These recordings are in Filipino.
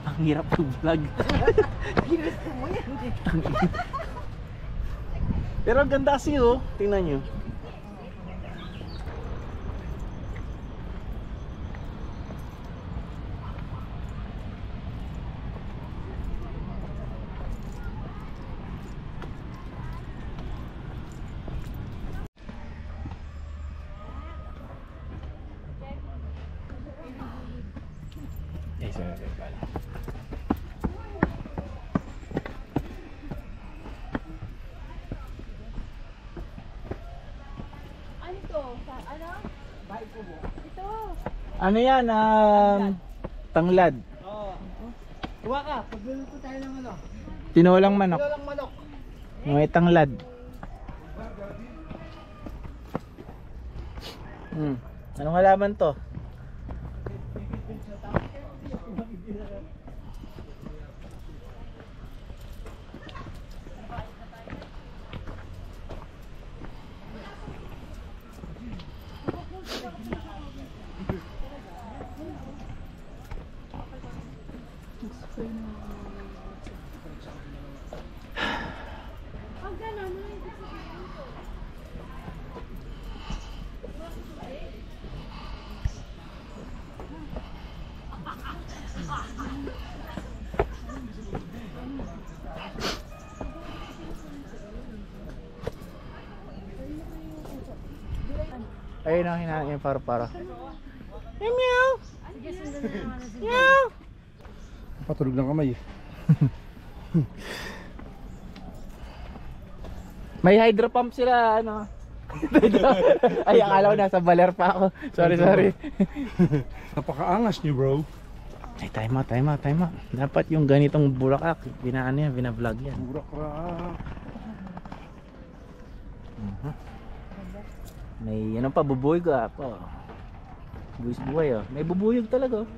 Ang hirap mag-vlog. Ginusto mo yan. Pero ang ganda kasi oh. Tingnan nyo. Ano yan? Tanglad. Oo. Huwa ka, pagluluto tayo ng ano? Tinolang manok. Tinolang manok. May tanglad. Anong halaman to? Ayun ang hinahanap yung para-para. Meow! Meow! Patulog ng kamay. May hydro pump sila, ano. Ay, akala ko nasa baler pa ako. Sorry. Napakaangas niyo, bro. Ay, time out. Dapat yung ganitong bulaklak, bina-vlog yan. Burak-rak. May ano pa, bubuyog pa. Buwis buhay oh. May bubuyog talaga oh.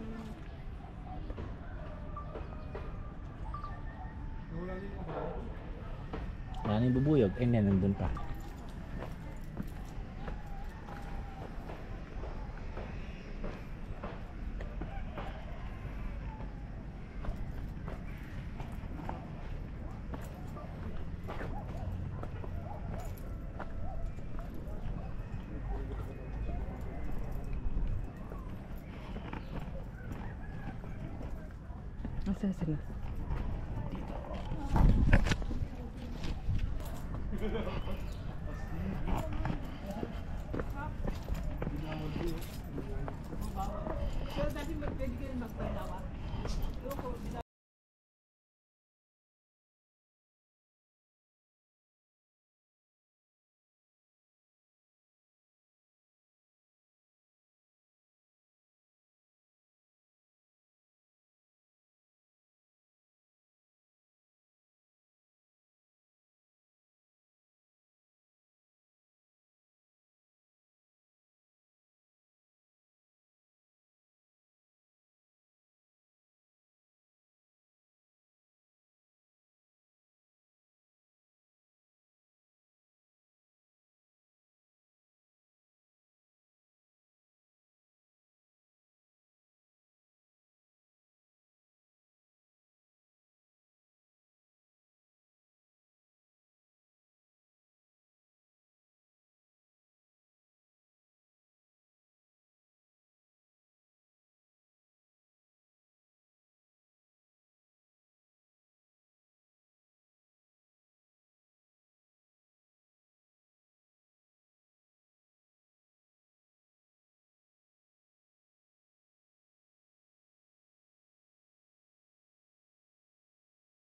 Yan yung bubuyog. Ay, nandun pa. Nasaan sila?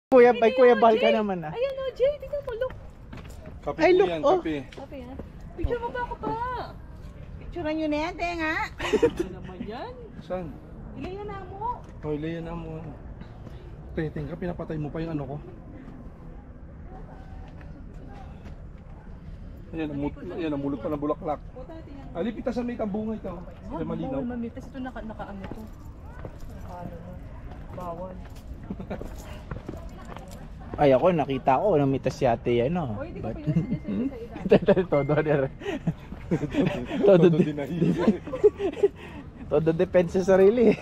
Kuya Bal ka naman ah. Ayan o, Jay, tingnan mo, look. Kape Ay, po look, yan, oh. kape. Sabi yan. Picture mo ba ako pa? Picturean nyo na yan, tenga. Ano naman yan? Saan? Ilayan na mo. Hoy, Leia na mo. Tingka, pinapatay mo pa yung ano ko. Ayan, namulot pa ng bulaklak. Alipita sa may tambungay ito. May malinaw. Bawal mamitas. Ito naka-ano to. Naka-ano na. Bawal. Ay ako, nakita ko, namitas si ate yan oh. Hoy, di ko pa yun sa ilalim. Todo na rin. Todo dinahin. Todo depende sa sarili.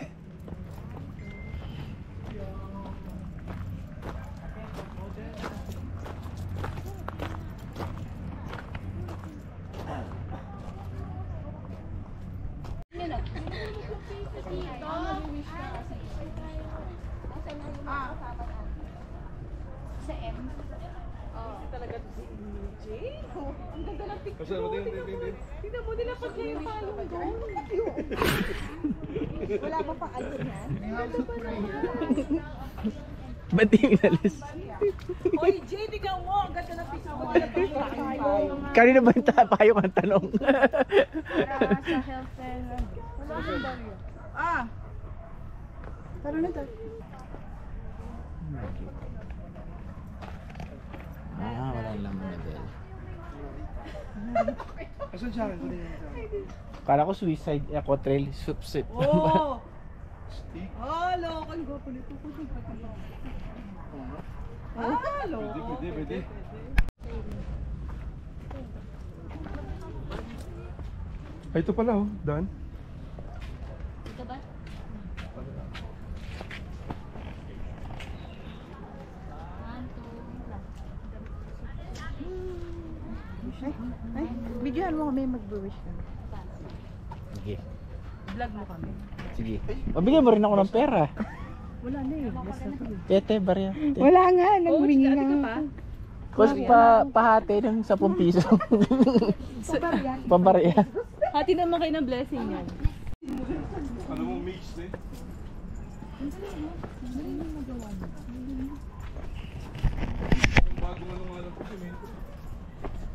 Sa M. Talaga si MJ. Ang ganda ng picture. Kasi hindi. Tingnan mo, nilapad niya yung palong doon. Wala ba pa alin yan? Ba't di inalis? Oy, Jay, tingnan mo. Ang ganda ng picture. Kanina ba yung tapayong ang tanong? Para sa health and... Wala nang baryo. Ah! Tara na tayo. Wala lang mga del. Asan siya akin? Kunin niya sa akin. Kala ko suicide eco trail subset. Oh! Stick. Ah, lokal go po nito. Ah, lokal. Pwede. Ay, ito pala oh, Dan. Ito ba? Ay, videohan mo kami mag-wish kami. Sige. Vlog mo kami. Sige. Mabigyan mo rin ako ng pera. Wala na eh. Tete, barya. Wala nga, nagwingi nga. Kus pahati ng 10 piso. Pabarya. Hati naman kayo ng blessing yan. Ano mo mix eh? Bagong ano nga lang po semento.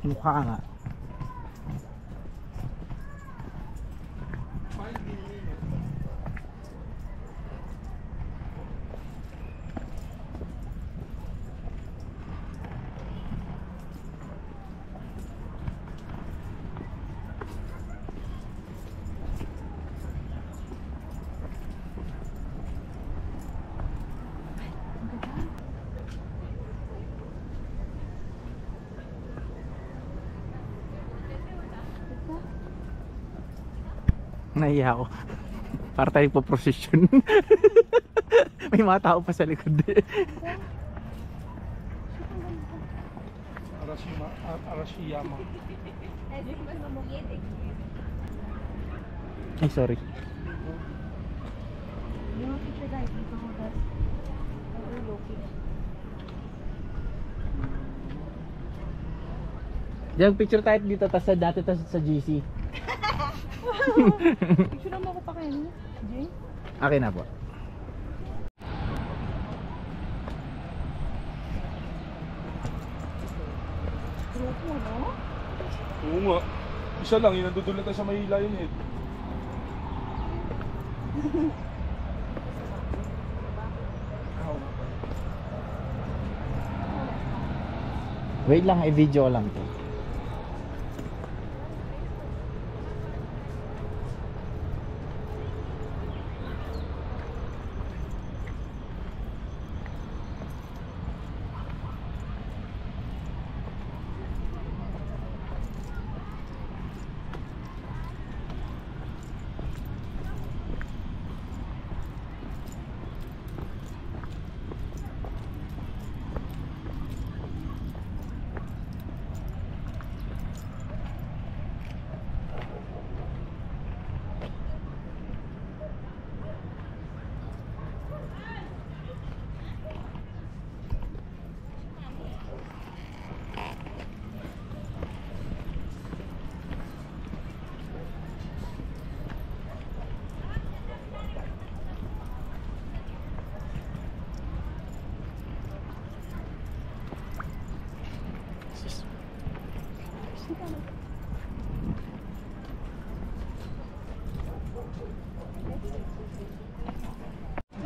Mukha nga. Nahiya ako. Para tayo po procession. May mga tao pa sa likod. Arashiyama. Ay, sorry. Diyan, picture tayo dito, tas sa dati, tas sa GC. Picture mo ako pa kayo, Jay? Akin na po. Grupo, no? Oo nga. Isa lang, yung nandudulot tayo sa Mahila yun eh. Wait lang, i-video lang to.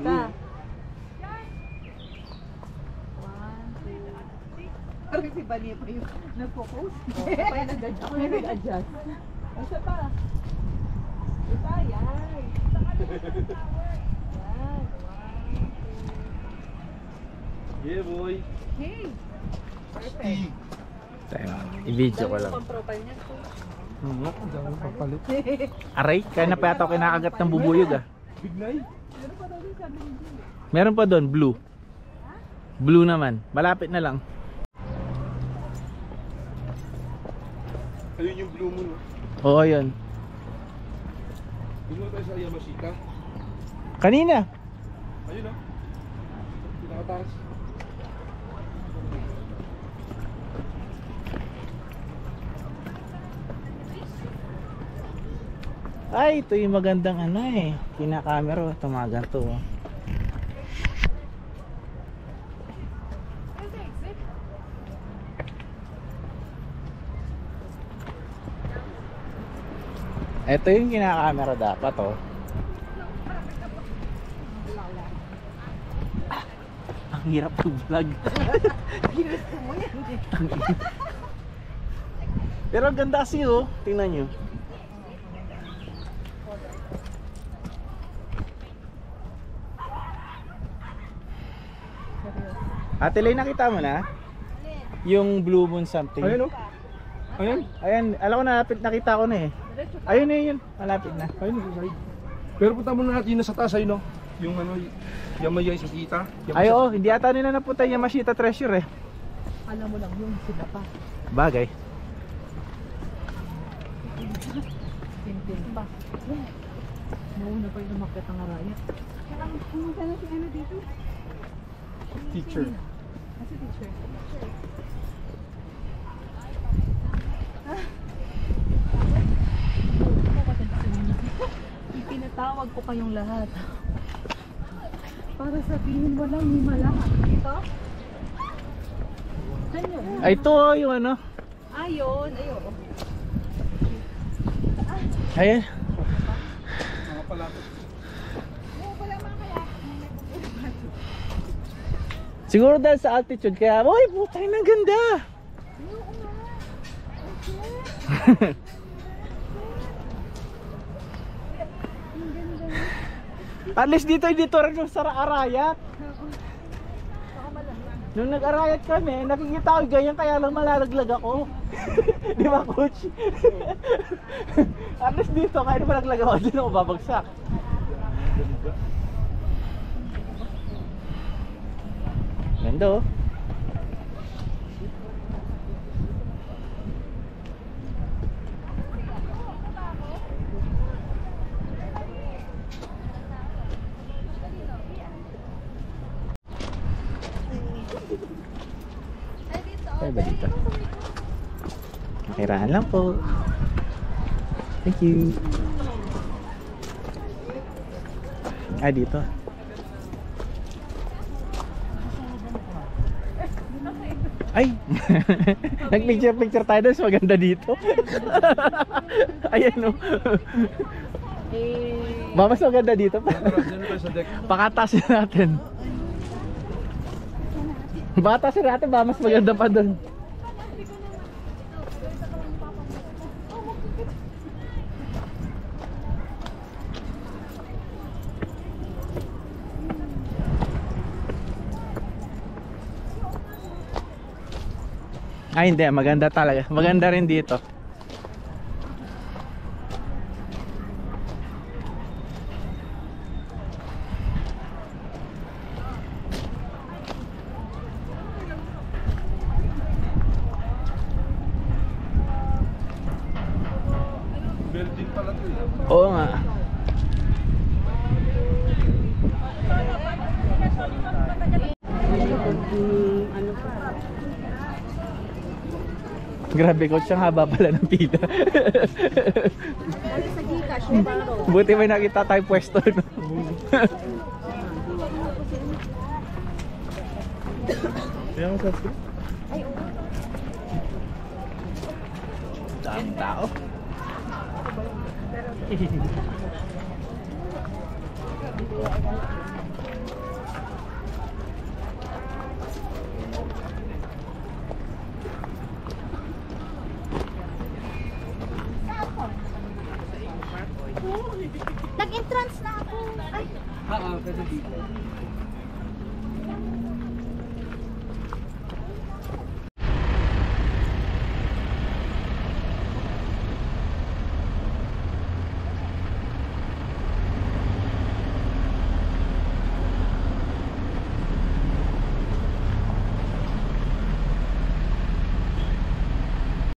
Ta. Parang si Bani pa yung nagpo-post. Pa yung nag-adjust. Isa pa. Isa, yan. Yeah boy. Hey. Perfect. Tayo, i-video ko lang. Ang profile niya. Ang dami papalit. Aray, kaya na pa yata ako kinakagat ng bubuyog ah. Bignay. Meron pa doon, blue. Blue naman, malapit na lang. Ayun yung blue moon. No? Oo, yun. Doon tayo sa Yamashita. Kanina. Ayun oh. Pinakataas. Ay, ito yung magandang ano eh. Kinakamera, tumagan to. Oh. Ito yung kinakamera dapat oh. Ang hirap mag-vlog. Ginusto mo yan. Pero ang ganda kasi oh. Tingnan nyo. Ate Lay, nakita mo na? Yung blue moon something. Ayun oh. Ayun. Ayan, alam ko na, nakita ko na eh. Ayun na yun, malapit na. Ayun sa side. Pero punta muna natin na sa taas ayun oh. Yung ano, Yamashita. Ay oo, hindi ata nila napunta yung Yamashita Treasure eh. Alam mo lang yun, sila pa. Bagay. Tintin pa. Mauna pa yung umakyat ang araya. Kaya pumunta na si ano dito. Teacher. Kasi teacher. Ipinatawag ko kayong lahat. Para sabihin walang himala. Ito? Saan yun? Ay ito oh, yung ano. Ayun, ayun. Ayan. Mga palapit. Siguro dahil sa altitude kaya, uy, putay na ganda. At least dito rin yung Arayat. Nung nag-arayat kami, nakikita ko ganyan kaya lang malalaglag ako. Di ba, coach? At least dito, kahit malaglag ako, dito ako babagsak. Ganda oh. Ay ba dito? Nakirahan lang po. Thank you. Ah, dito. Ay! Nag-picture tayo doon, maganda dito. Ayan o. Ba, mas maganda dito. Diyan tayo sa deck. Pakatasin natin. Pakatasin natin ba, mas maganda pa doon. Ay hindi, maganda talaga. Maganda rin dito. Building pala to eh. Oo nga. Grabe coach, ang haba pala ng pila. Buti may nakita tayo pwesto no? Yan ang sabi. Daming tao. Nag-entrance na ako. Ay, Pwede dito.